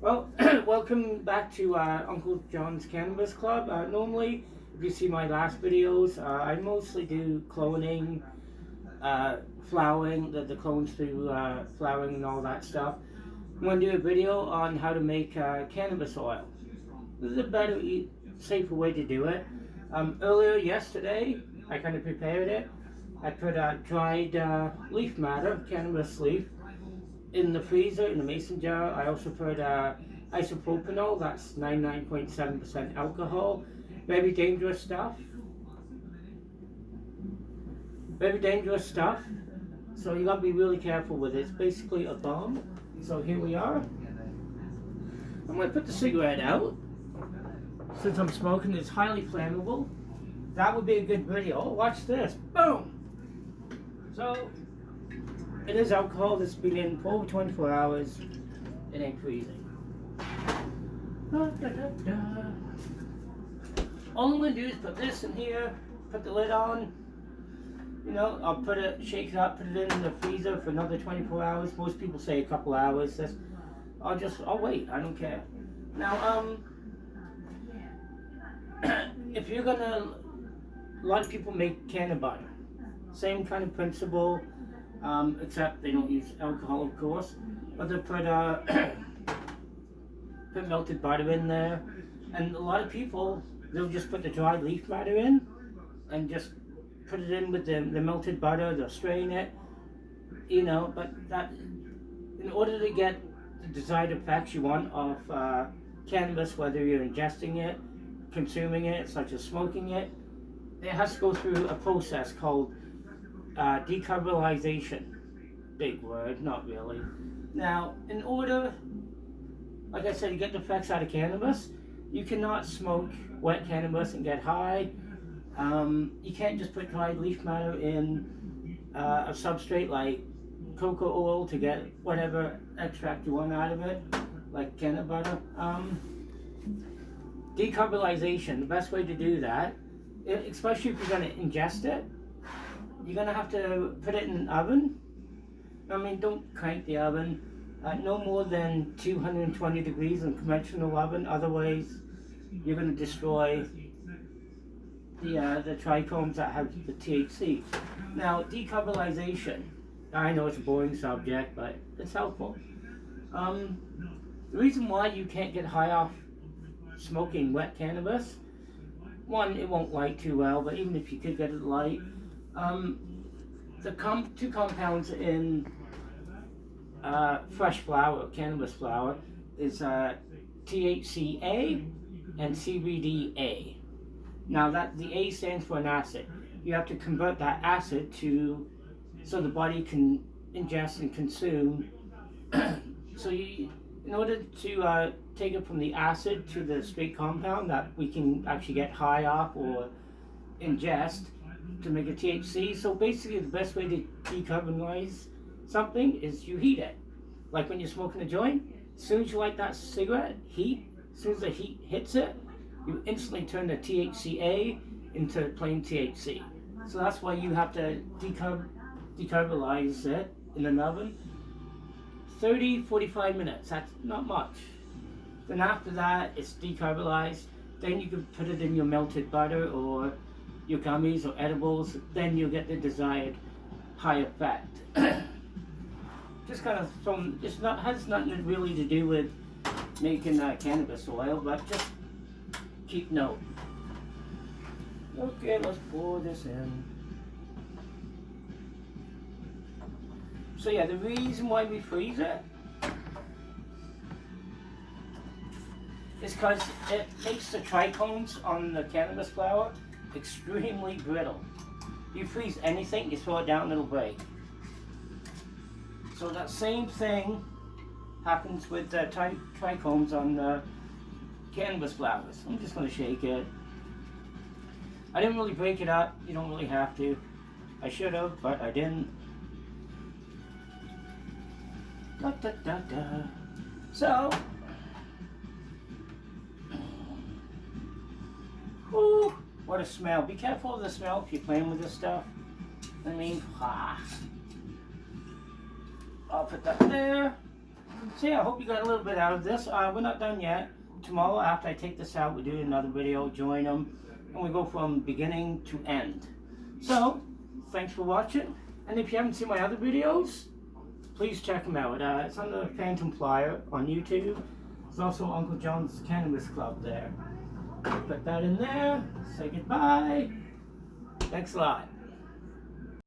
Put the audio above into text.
Well, welcome back to Uncle John's Cannabis Club. Normally, if you see my last videos, I mostly do cloning, flowering, the clones through flowering and all that stuff. I'm going to do a video on how to make cannabis oil. This is a better, safer way to do it. Earlier yesterday, I kind of prepared it. I put dried leaf matter, cannabis leaf, in the freezer in a mason jar. I also put isopropanol, that's 99.7% alcohol. Very dangerous stuff. Very dangerous stuff. So you gotta be really careful with it. It's basically a bomb. So here we are. I'm gonna put the cigarette out. Since I'm smoking, it's highly flammable. That would be a good video. Oh, watch this. Boom! So, it is alcohol that's been in for over 24 hours. It ain't freezing. Da, da, da, da. All I'm going to do is put this in here, put the lid on. You know, I'll put it, shake it up, put it in the freezer for another 24 hours. Most people say a couple hours. I'll wait. I don't care. Now, if you're gonna, a lot of people make canna butter. Same kind of principle. Except they don't use alcohol, of course, but they put put melted butter in there, and a lot of people, they'll just put the dried leaf matter in and just put it in with the melted butter. They'll strain it, you know, but that, in order to get the desired effects you want of cannabis, whether you're ingesting it, consuming it, such as smoking it, it has to go through a process called decarbonization. Big word, not really. Now, in order, like I said, to get the effects out of cannabis, you cannot smoke wet cannabis and get high. You can't just put dried leaf matter in a substrate like cocoa oil to get whatever extract you want out of it, like canna butter. Decarbonization, the best way to do that, especially if you're going to ingest it, you're going to have to put it in an oven. I mean, don't crank the oven. No more than 220 degrees in a conventional oven. Otherwise, you're going to destroy the trichomes that have the THC. Now, decarbonization. I know it's a boring subject, but it's helpful. The reason why you can't get high off smoking wet cannabis, one, it won't light too well, but even if you could get it light, the two compounds in fresh flower, cannabis flower, is THCA and CBDA. Now that the A stands for an acid. You have to convert that acid so the body can ingest and consume. So in order to take it from the acid to the straight compound that we can actually get high off or ingest, to make a THC. So basically the best way to decarbonize something is you heat it. Like when you're smoking a joint, as soon as you light that cigarette, as soon as the heat hits it, you instantly turn the THCA into plain THC. So that's why you have to decarbonize it in an oven. 30-45 minutes, that's not much. Then after that, it's decarbonized. Then you can put it in your melted butter or your gummies or edibles, then you'll get the desired high effect. Just kind of has nothing really to do with making cannabis oil, but just keep note. Okay, let's pour this in. So yeah, the reason why we freeze it is because it makes the trichomes on the cannabis flower extremely brittle. You freeze anything, you throw it down, it'll break. So that same thing happens with the trichomes on the cannabis flowers. I'm just going to shake it. I didn't really break it up. You don't really have to. I should have, but I didn't. Da, da, da, da. So, whew, what a smell. Be careful of the smell if you're playing with this stuff. I mean, I'll put that there. So yeah, I hope you got a little bit out of this. We're not done yet. Tomorrow, after I take this out, we do another video, join them, and we go from beginning to end. So, thanks for watching, and if you haven't seen my other videos, please check them out. It's under Phantom Flyer on YouTube. There's also Uncle John's Cannabis Club there. Put that in there, say goodbye. Thanks a lot.